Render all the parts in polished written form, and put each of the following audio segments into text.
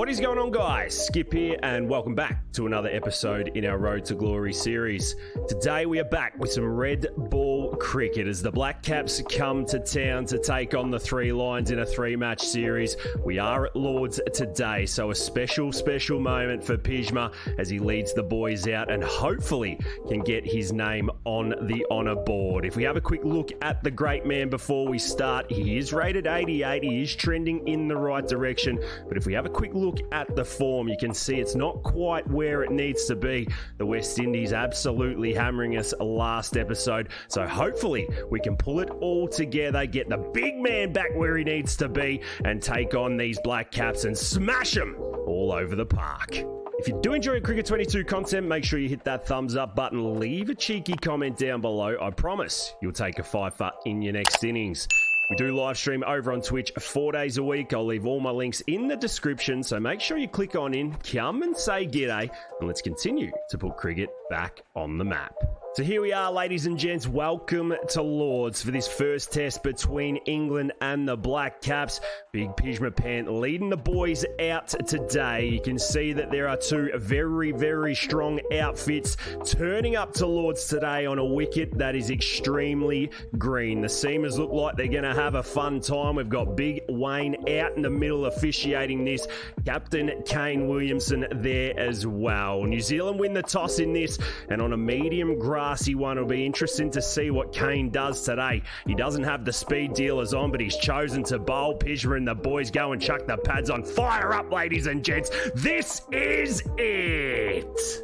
What is going on, guys? Skip here and welcome back to another episode in our Road to Glory series. Today we are back with some red ball cricket as the Black Caps come to town to take on the Three Lions in a three-match series. We are at Lord's today, so a special moment for Pjizma as he leads the boys out and hopefully can get his name on the honour board. If we have a quick look at the great man before we start, he is rated 88, he is trending in the right direction, but if we have a quick look at the form, you can see it's not quite where it needs to be. The West Indies absolutely hammering us last episode, so hopefully we can pull it all together, get the big man back where he needs to be and take on these Black Caps and smash them all over the park. If you do enjoy Cricket 22 content, make sure you hit that thumbs up button, leave a cheeky comment down below. I promise you'll take a fifer in your next innings. We do live stream over on Twitch 4 days a week. I'll leave all my links in the description, so make sure you click on in, come and say g'day, and let's continue to put cricket back on the map. So here we are, ladies and gents. Welcome to Lord's for this first test between England and the Black Caps. Big Pjizma Pant leading the boys out today. You can see that there are two very strong outfits turning up to Lord's today on a wicket that is extremely green. The seamers look like they're going to have a fun time. We've got Big Wayne out in the middle officiating this. Captain Kane Williamson there as well. New Zealand win the toss in this, and on a medium grassy one, it'll be interesting to see what Kane does today. He doesn't have the speed dealers on, but he's chosen to bowl. Pjizma and the boys go and chuck the pads on. Fire up, ladies and gents. This is it.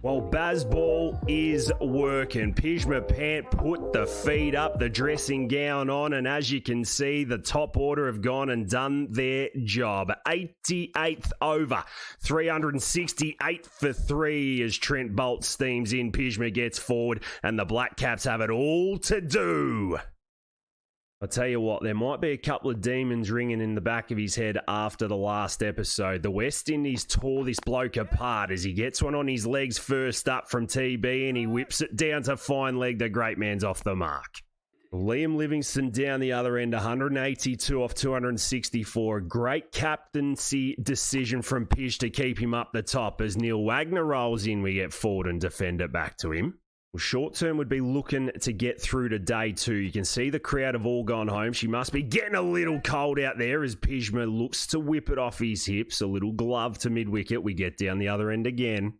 Well, Bazball is working. Pjizma Pant put the feet up, the dressing gown on, and as you can see, the top order have gone and done their job. 88th over, 368 for 3 as Trent Bolt steams in. Pjizma gets forward, and the Black Caps have it all to do. I'll tell you what, there might be a couple of demons ringing in the back of his head after the last episode. The West Indies tore this bloke apart as he gets one on his legs first up from TB and he whips it down to fine leg. The great man's off the mark. Liam Livingstone down the other end, 182 off 264. Great captaincy decision from Pij to keep him up the top. As Neil Wagner rolls in, we get forward and defend it back to him. Well, short term would be looking to get through to day 2. You can see the crowd have all gone home. She must be getting a little cold out there as Pjizma looks to whip it off his hips. A little glove to mid-wicket. We get down the other end again.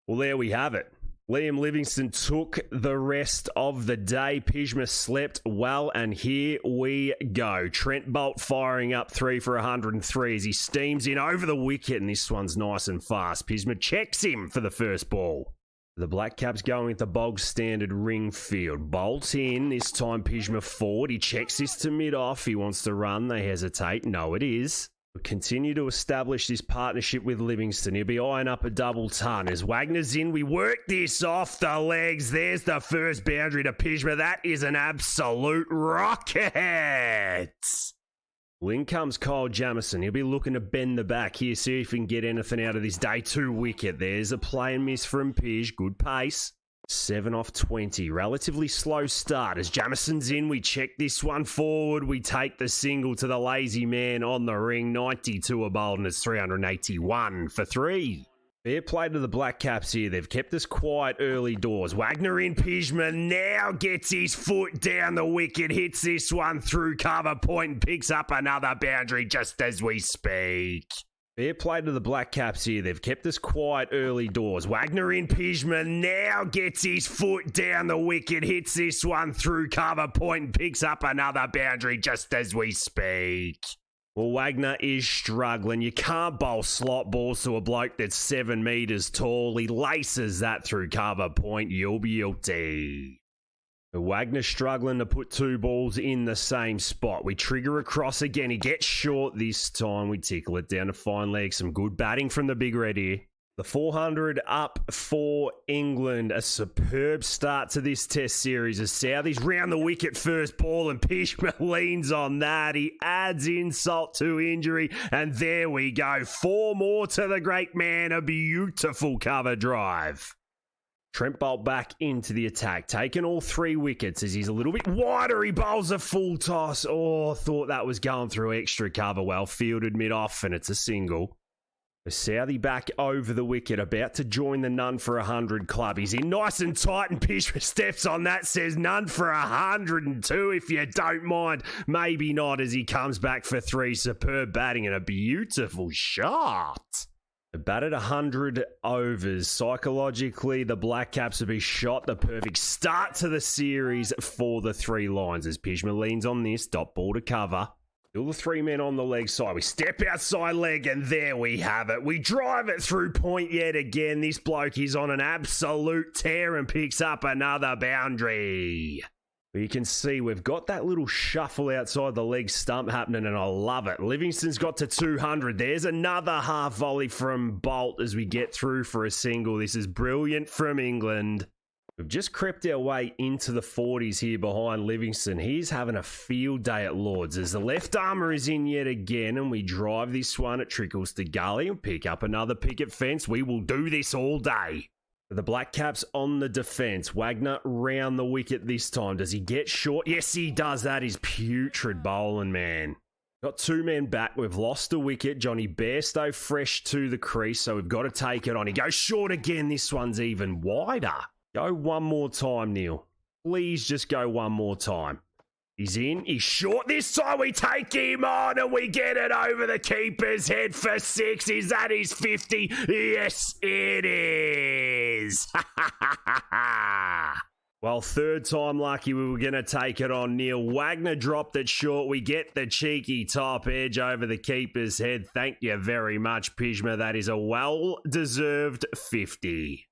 Well, there we have it. Liam Livingstone took the rest of the day. Pjizma slept well, and here we go. Trent Bolt firing up 3 for 103 as he steams in over the wicket, and this one's nice and fast. Pjizma checks him for the first ball. The Black Caps going with the bog standard ring field. Bolt in, this time Pjizma forward. He checks this to mid-off. He wants to run. They hesitate. No, it is. We'll continue to establish this partnership with Livingstone. He'll be eyeing up a double ton. As Wagner's in, we work this off the legs. There's the first boundary to Pjizma. That is an absolute rocket. Well, in comes Kyle Jamieson. He'll be looking to bend the back here, see if he can get anything out of this day 2 wicket. There's a play and miss from Pij. Good pace. 7 off 20. Relatively slow start. As Jamison's in, we check this one forward. We take the single to the lazy man on the ring. 92 a bold, and it's 381 for 3. Fair play to the Black Caps here. They've kept us quiet early doors. Wagner in. Pjizma now gets his foot down the wicket, hits this one through cover point and picks up another boundary just as we speak. Fair play to the Black Caps here. They've kept us quiet early doors. Wagner in. Pjizma now gets his foot down the wicket, hits this one through cover point and picks up another boundary just as we speak. Well, Wagner is struggling. You can't bowl slot balls to a bloke that's 7 metres tall. He laces that through cover point. You'll be guilty. Wagner struggling to put 2 balls in the same spot. We trigger across again. He gets short this time. We tickle it down to fine leg. Some good batting from the big red here. The 400 up for England. A superb start to this test series as Southees round the wicket first ball and Pjizma leans on that. He adds insult to injury and there we go. 4 more to the great man. A beautiful cover drive. Trent Bolt back into the attack, taking all 3 wickets as he's a little bit wider. He bowls a full toss. Oh, thought that was going through extra cover. Well fielded mid-off and it's a single. Southey back over the wicket, about to join the none for 100 club. He's in nice and tight, and Pjizma steps on that, says none for 102 if you don't mind. Maybe not, as he comes back for 3. Superb batting and a beautiful shot. Batted 100 overs. Psychologically, the Black Caps have been shot. The perfect start to the series for the 3 lines as Pjizma leans on this. Dot ball to cover. Still the 3 men on the leg side. We step outside leg and there we have it. We drive it through point yet again. This bloke is on an absolute tear and picks up another boundary. But you can see we've got that little shuffle outside the leg stump happening and I love it. Livingston's got to 200. There's another half volley from Bolt as we get through for a single. This is brilliant from England. We've just crept our way into the 40s here behind Livingston. He's having a field day at Lords as the left armour is in yet again and we drive this one. It trickles to gully and pick up another picket fence. We will do this all day. The Black Caps on the defence. Wagner round the wicket this time. Does he get short? Yes, he does. That is putrid bowling, man. Got 2 men back. We've lost a wicket. Johnny Bairstow fresh to the crease, so we've got to take it on. He goes short again. This one's even wider. Go one more time, Neil. Please just go one more time. He's in. He's short. This time we take him on and we get it over the keeper's head for 6. Is that his 50? Yes, it is. Well, 3rd time lucky we were going to take it on, Neil. Wagner dropped it short. We get the cheeky top edge over the keeper's head. Thank you very much, Pjizma. That is a well-deserved 50.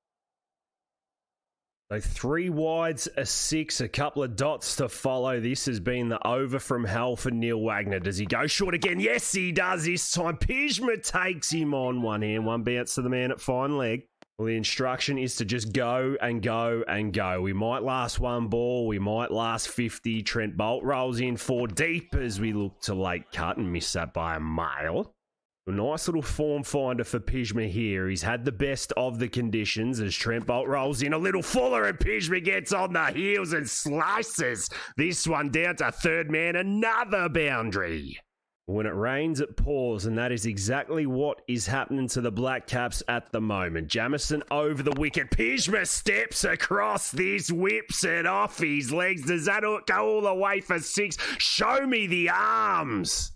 So 3 wides, a 6, a couple of dots to follow. This has been the over from hell for Neil Wagner. Does he go short again? Yes, he does this time. Pjizma takes him on one hand. One bounce to the man at fine leg. Well, the instruction is to just go and go and go. We might last 1 ball. We might last 50. Trent Bolt rolls in 4 deep as we look to late cut and miss that by a mile. A nice little form finder for Pjizma here. He's had the best of the conditions as Trent Bolt rolls in a little fuller and Pjizma gets on the heels and slices this one down to 3rd man. Another boundary. When it rains, it pours, and that is exactly what is happening to the Black Caps at the moment. Jamieson over the wicket. Pjizma steps across this, whips it off his legs. Does that go all the way for 6? Show me the arms.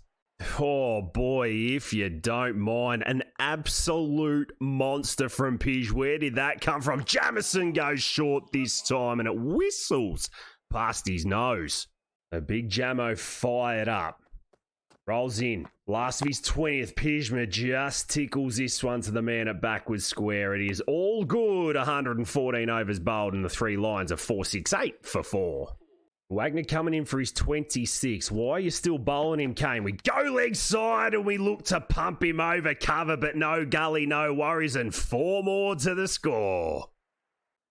Oh boy, if you don't mind. An absolute monster from Pij. Where did that come from? Jamieson goes short this time and it whistles past his nose. A big Jamo fired up. Rolls in. Last of his 20th. Pjizma just tickles this one to the man at backward square. It is all good. 114 overs bowled and the 3 lines of 468 for 4. Wagner coming in for his 26. Why are you still bowling him, Kane? We go leg side and we look to pump him over cover, but no gully, no worries, and 4 more to the score.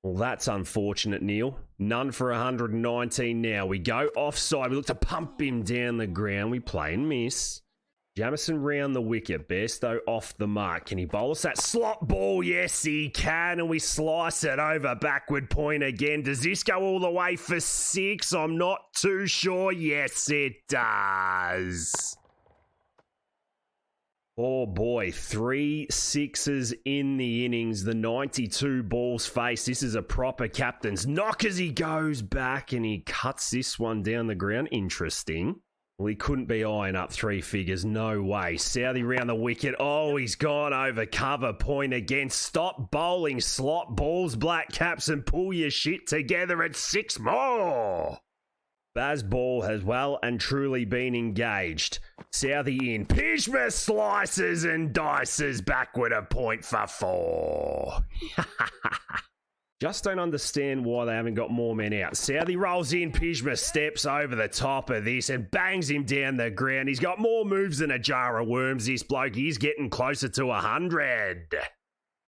Well, that's unfortunate, Neil. None for 119 now. We go offside. We look to pump him down the ground. We play and miss. Jamieson round the wicket. Bairstow off the mark. Can he bowl us that slot ball? Yes, he can. And we slice it over backward point again. Does this go all the way for 6? I'm not too sure. Yes, it does. Oh boy, 3 6s in the innings. The 92 balls face. This is a proper captain's knock as he goes back and he cuts this one down the ground. Interesting. Well, he couldn't be eyeing up 3 figures. No way. Southey round the wicket. Oh, he's gone over cover point again. Stop bowling slot balls, Black Caps, and pull your shit together at 6 more. Baz Ball has well and truly been engaged. Southey in. Pjizma slices and dices backward a point for 4. Just don't understand why they haven't got more men out. Southey rolls in. Pjizma steps over the top of this and bangs him down the ground. He's got more moves than a jar of worms, this bloke. He's getting closer to 100.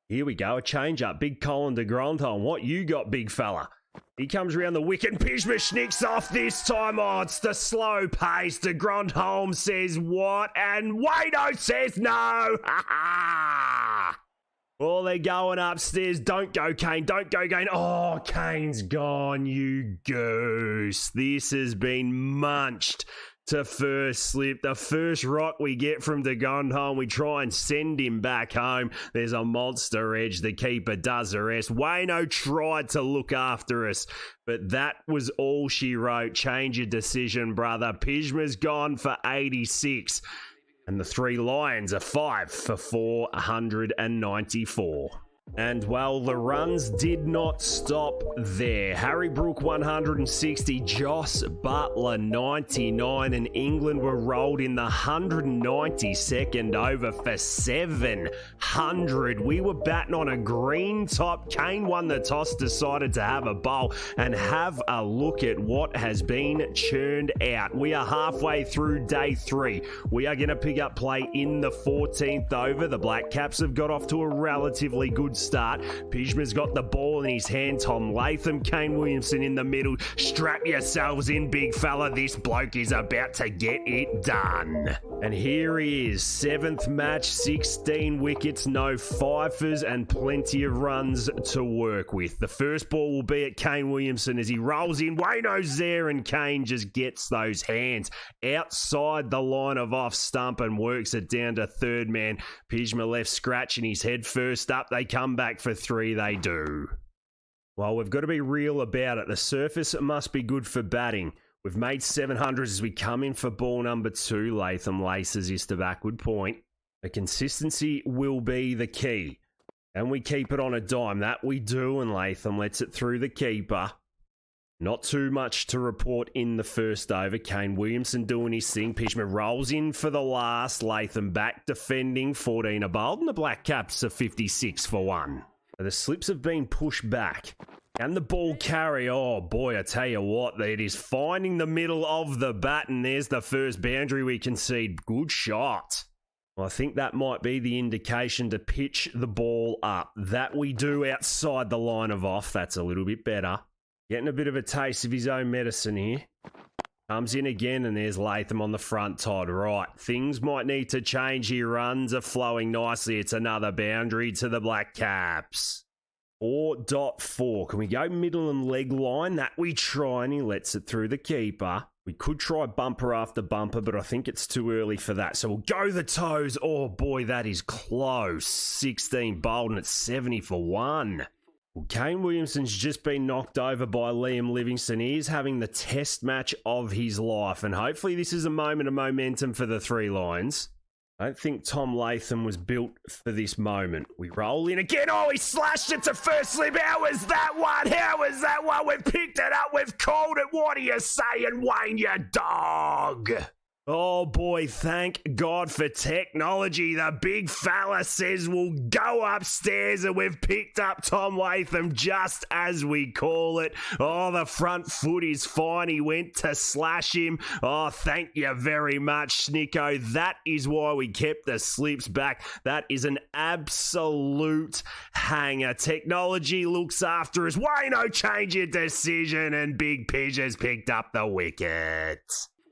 Here we go. A change up. Big Colin de Grandhomme. What you got, big fella? He comes around the wicket and Pjizma snicks off this time. Oh, it's the slow pace. De Grandhomme says what? And Wado says no. Ha ha. Oh, they're going upstairs. Don't go, Kane. Don't go, Kane. Oh, Kane's gone, you goose. This has been munched. to first slip. The first rock we get from De Gondholm, we try and send him back home. There's a monster edge. The keeper does the rest. Wayno tried to look after us, but that was all she wrote. Change your decision, brother. Pjizma's gone for 86. And the three Lions are 5 for 494. And, well, the runs did not stop there. Harry Brook 160, Joss Butler 99, and England were rolled in the 192nd over for 700. We were batting on a green top. Kane won the toss, decided to have a bowl, and have a look at what has been churned out. We are halfway through day 3. We are going to pick up play in the 14th over. The Black Caps have got off to a relatively good start. Pjizma's got the ball in his hand. Tom Latham, Kane Williamson in the middle. Strap yourselves in, big fella. This bloke is about to get it done. And here he is, 7th match, 16 wickets, no fifers, and plenty of runs to work with. The first ball will be at Kane Williamson as he rolls in. Wayno's there, and Kane just gets those hands outside the line of off stump and works it down to third man. Pjizma left scratching his head first up. They come back for 3, they do. Well, we've got to be real about it. The surface must be good for batting. We've made 700s as we come in for ball number 2. Latham laces his to backward point. The consistency will be the key. And we keep it on a dime. That we do, and Latham lets it through the keeper. Not too much to report in the first over. Kane Williamson doing his thing. Pjizma rolls in for the last. Latham back defending. 14 bowled, and the Black Caps are 56 for 1. The slips have been pushed back. Can the ball carry? Oh boy, I tell you what, it is finding the middle of the bat, and there's the first boundary we concede. Good shot. Well, I think that might be the indication to pitch the ball up. That we do outside the line of off. That's a little bit better. Getting a bit of a taste of his own medicine here. Comes in again, and there's Latham on the front tide. Right, things might need to change here. Runs are flowing nicely. It's another boundary to the Black Caps. 4.4. Can we go middle and leg line? That we try, and he lets it through the keeper. We could try bumper after bumper, but I think it's too early for that. So we'll go the toes. Oh boy, that is close. 16 bowled, and it's 70 for 1. Well, Kane Williamson's just been knocked over by Liam Livingstone. He is having the test match of his life, and hopefully this is a moment of momentum for the three Lions. I don't think Tom Latham was built for this moment. We roll in again. Oh, he slashed it to first slip. How was that one? How was that one? We've picked it up. We've called it. What are you saying, Wayne, you dog? Oh boy, thank God for technology. The big fella says we'll go upstairs, and we've picked up Tom Latham just as we call it. Oh, the front foot is fine. He went to slash him. Oh, thank you very much, Snicko. That is why we kept the slips back. That is an absolute hanger. Technology looks after us. Wayno, change your decision, and Big Pidge has picked up the wicket.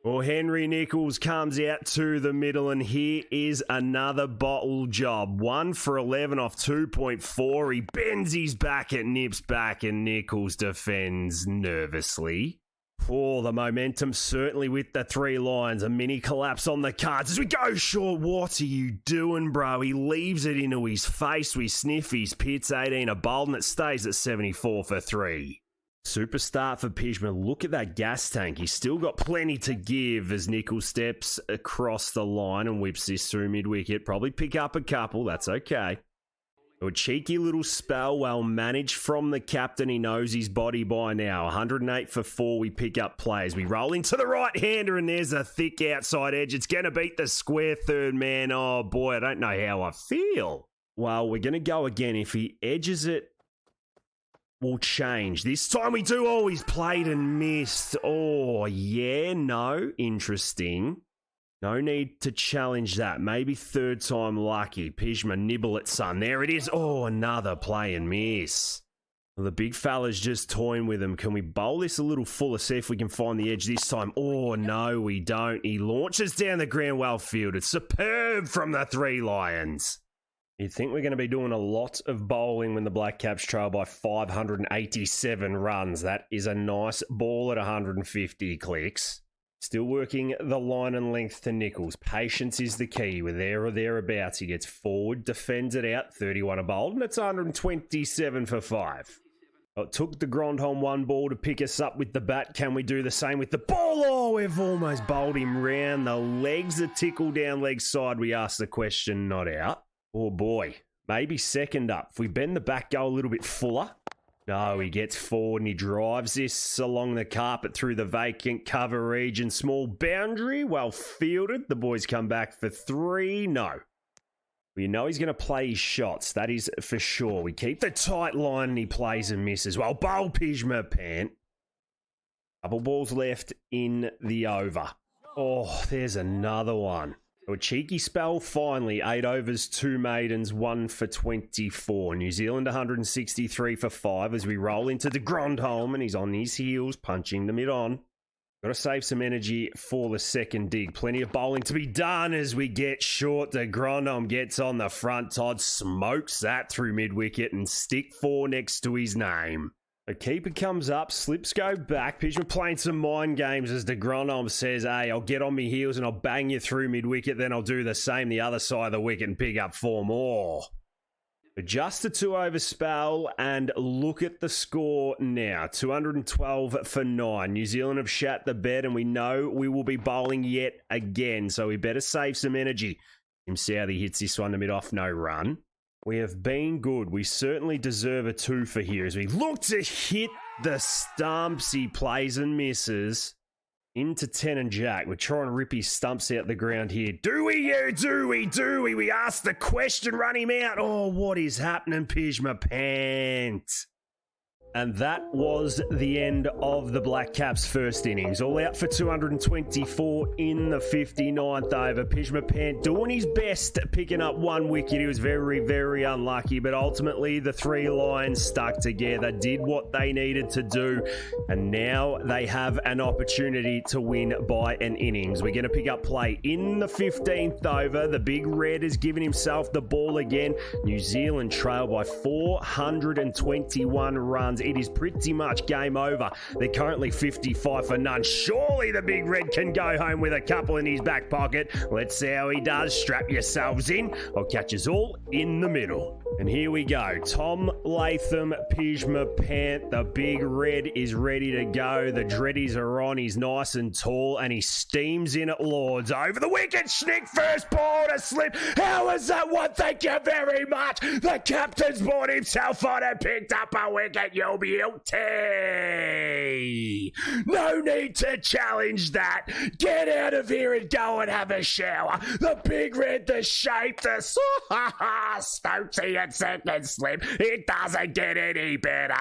Well, Henry Nicholls comes out to the middle, and here is another bottle job. 1 for 11 off 2.4. He bends his back, it nips back, and Nicholls defends nervously. Oh, the momentum certainly with the three Lions. A mini collapse on the cards as we go short. What are you doing, bro? He leaves it into his face. We sniff his pits. 18 bowled, and it stays at 74 for 3. Super start for Pjizma. Look at that gas tank. He's still got plenty to give as Nicholls steps across the line and whips this through mid-wicket. Probably pick up a couple. That's okay. A cheeky little spell, well managed from the captain. He knows his body by now. 108 for 4. We pick up plays. We roll into the right-hander, and there's a thick outside edge. It's going to beat the square third man. Oh, boy, I don't know how I feel. Well, we're going to go again. If he edges it, will change. This time we do. Oh, he's played and missed. Oh, yeah, no. Interesting. No need to challenge that. Maybe third time lucky. Pjizma, nibble it, son. There it is. Oh, another play and miss. Well, the big fella's just toying with him. Can we bowl this a little fuller, see if we can find the edge this time? Oh, no, we don't. He launches down the ground, well fielded. Superb from the three Lions. You'd think we're going to be doing a lot of bowling when the Black Caps trail by 587 runs. That is a nice ball at 150 clicks. Still working the line and length to Nichols. Patience is the key. We're there or thereabouts. He gets forward, defends it out, 31 a bold, and it's 127 for 5. It took the Grandholm one ball to pick us up with the bat. Can we do the same with the ball? Oh, we've almost bowled him round the legs. The tickle down leg side. We asked the question, not out. Oh boy, maybe second up. If we bend the back, go a little bit fuller. No, he gets forward and he drives this along the carpet through the vacant cover region. Small boundary, well fielded. The boys come back for 3. No. We know he's going to play his shots. That is for sure. We keep the tight line and he plays and misses. Well, bowl Pjizma, Pant. Couple balls left in the over. Oh, there's another one. A cheeky spell finally. 8 overs, 2 maidens, 1 for 24. New Zealand 163 for 5 as we roll into the Grandholm and he's on his heels, punching the mid-on. Got to save some energy for the second dig. Plenty of bowling to be done as we get short. The Grandholm gets on the front. Todd smokes that through mid-wicket and stick 4 next to his name. The keeper comes up, slips go back. Pjizma playing some mind games as the Grandholm says, hey, I'll get on my heels and I'll bang you through mid-wicket, then I'll do the same the other side of the wicket and pick up 4 more. But just a 2-over spell, and look at the score now. 212 for 9. New Zealand have shat the bed, and we know we will be bowling yet again, so we better save some energy. Tim Southey hits this one to mid-off, no run. We have been good. We certainly deserve a 2 for here as we look to hit the stumps. He plays and misses into 10 and Jack. We're trying to rip his stumps out the ground here. Do we? We asked the question, run him out. Oh, what is happening, Pjizma, Pant? And that was the end of the Black Caps' first innings. All out for 224 in the 59th over. Pjizma, Pant doing his best, picking up 1 wicket. He was very, very unlucky, but ultimately the 3 Lions stuck together, did what they needed to do, and now they have an opportunity to win by an innings. We're going to pick up play in the 15th over. The Big Red has given himself the ball again. New Zealand trail by 421 runs. It is pretty much game over. They're currently 55 for none. Surely the Big Red can go home with a couple in his back pocket. Let's see how he does. Strap yourselves in. I'll catch us all in the middle. And here we go. Tom Latham, Pjizma, Pant. The Big Red is ready to go. The Dreadies are on. He's nice and tall, and he steams in at Lords. Over the wicket, Schnick, first ball to slip. How was that one? Thank you very much. The captain's brought himself on and picked up a wicket. You'll be guilty. No need to challenge that. Get out of here and go and have a shower. The Big Red, the shape, the Stokesy at second slip. It doesn't get any better.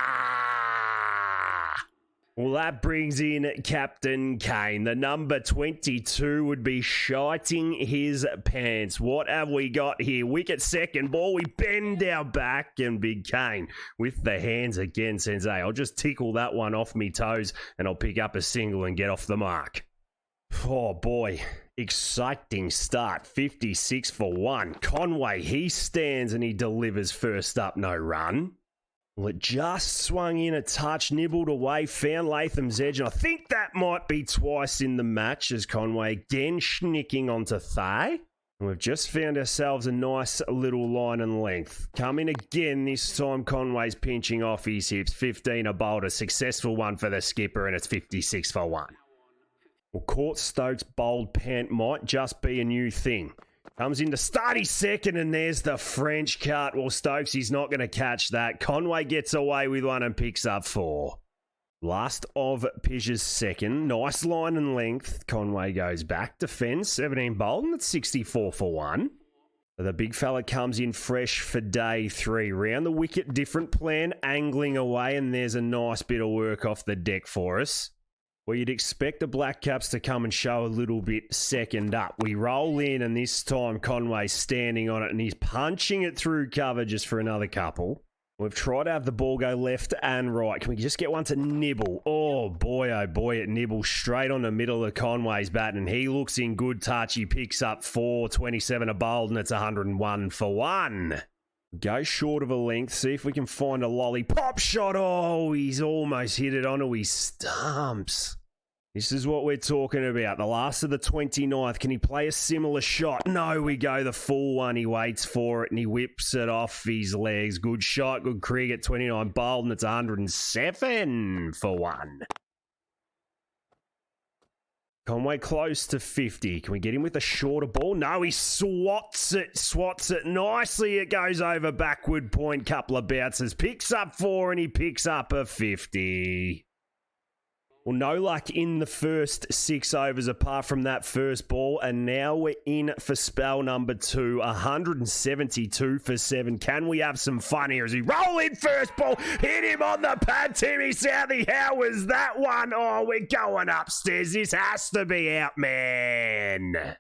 Well, that brings in Captain Kane. The number 22 would be shiting his pants. What have we got here? Wicket second ball. We bend our back, and Big Kane with the hands again says, hey, I'll just tickle that one off me toes and I'll pick up a single and get off the mark. Oh boy, exciting start. 56 for 1. Conway, he stands and he delivers first up, no run. Well, it just swung in a touch, nibbled away, found Latham's edge, and I think that might be twice in the match as Conway again schnicking onto Thay. And we've just found ourselves a nice little line and length. Coming again, this time Conway's pinching off his hips. 15 a bowled, a successful one for the skipper, and it's 56 for 1. Well, Court Stokes bowled Pant might just be a new thing. Comes in to start his second, and there's the French cut. Well, Stokes, he's not going to catch that. Conway gets away with one and picks up 4. Last of Pjiz's second. Nice line and length. Conway goes back, defends, 17 bowled, and it's 64 for 1. The big fella comes in fresh for day 3. Round the wicket, different plan, angling away, and there's a nice bit of work off the deck for us. Well, you'd expect the Black Caps to come and show a little bit second up. We roll in, and this time Conway's standing on it, and he's punching it through cover just for another couple. We've tried to have the ball go left and right. Can we just get one to nibble? Oh boy, it nibbles straight on the middle of Conway's bat, and he looks in good touch. He picks up 4, 27 a bowled, and it's 101 for 1. Go short of a length, see if we can find a lollipop shot. Oh, he's almost hit it onto his stumps. This is what we're talking about. The last of the 29th. Can he play a similar shot? No, we go the full one. He waits for it and he whips it off his legs. Good shot, good cricket. 29 bowled and it's 107 for 1. Conway close to 50. Can we get him with a shorter ball? No, he swats it nicely. It goes over backward point. Couple of bounces. Picks up 4 and he picks up a 50. Well, no luck in the first 6 overs apart from that first ball. And now we're in for spell number 2. 172 for 7. Can we have some fun here as he roll in first ball? Hit him on the pad, Timmy Southey. How was that one? Oh, we're going upstairs. This has to be out, man.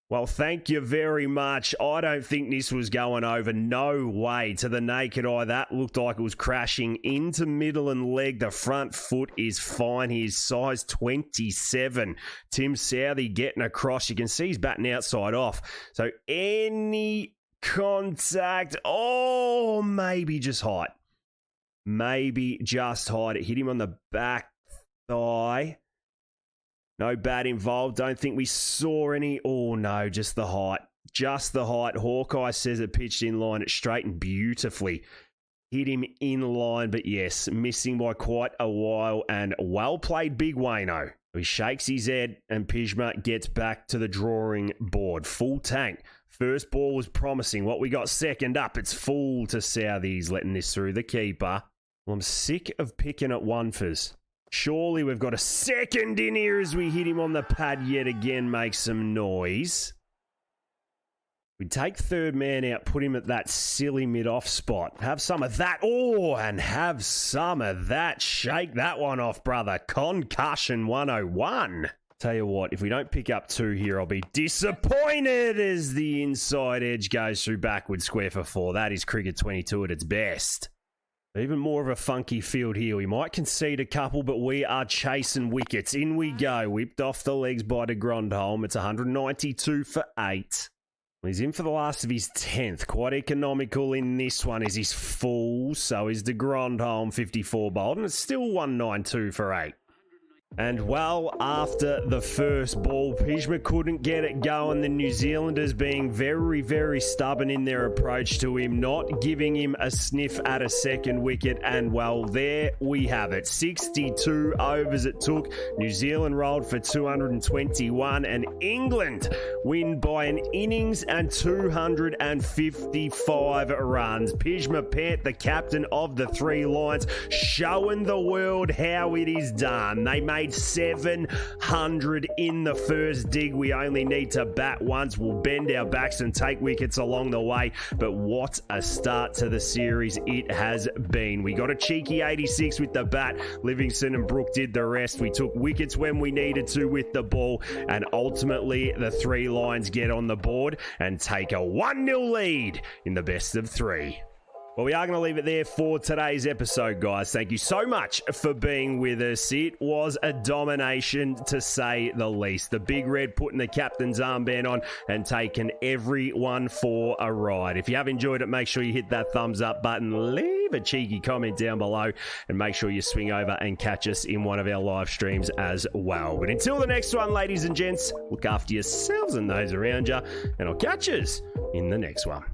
Well, thank you very much. I don't think this was going over. No way. To the naked eye, that looked like it was crashing into middle and leg. The front foot is fine. He's size 27. Tim Southey getting across. You can see he's batting outside off. So any contact. Oh, maybe just height. Maybe just height. It hit him on the back thigh. No bat involved. Don't think we saw any. Oh, no, just the height. Just the height. Hawkeye says it pitched in line. It straightened beautifully. Hit him in line, but yes, missing by quite a while. And well played, Big Wayno. He shakes his head and Pjizma gets back to the drawing board. Full tank. First ball was promising. What we got second up, it's full to Southey. He's letting this through the keeper. Well, I'm sick of picking at one-fers. Surely we've got a second in here as we hit him on the pad yet again, make some noise. We take third man out, put him at that silly mid-off spot. Have some of that. Oh, and have some of that. Shake that one off, brother. Concussion 101. Tell you what, if we don't pick up 2 here, I'll be disappointed as the inside edge goes through backward square for 4. That is cricket 22 at its best. Even more of a funky field here. We might concede a couple, but we are chasing wickets. In we go. Whipped off the legs by de Grandholm. It's 192 for 8. He's in for the last of his 10th. Quite economical in this one. Is he's full. So is de Grandholm 54 bowled. And it's still 192 for 8. And well, after the first ball, Pjizma couldn't get it going. The New Zealanders being very, very stubborn in their approach to him, not giving him a sniff at a second wicket. And well, there we have it. 62 overs it took. New Zealand rolled for 221 and England win by an innings and 255 runs. Pjizma Pant, the captain of the 3 Lions, showing the world how it is done. They made 700 in the first dig. We only need to bat once. We'll bend our backs and take wickets along the way. But what a start to the series it has been. We got a cheeky 86 with the bat. Livingston and Brook did the rest. We took wickets when we needed to with the ball. And ultimately, the 3 Lions get on the board and take a 1-0 lead in the best of 3. Well, we are going to leave it there for today's episode, guys. Thank you so much for being with us. It was a domination, to say the least. The Big Red putting the captain's armband on and taking everyone for a ride. If you have enjoyed it, make sure you hit that thumbs up button. Leave a cheeky comment down below and make sure you swing over and catch us in one of our live streams as well. But until the next one, ladies and gents, look after yourselves and those around you, and I'll catch us in the next one.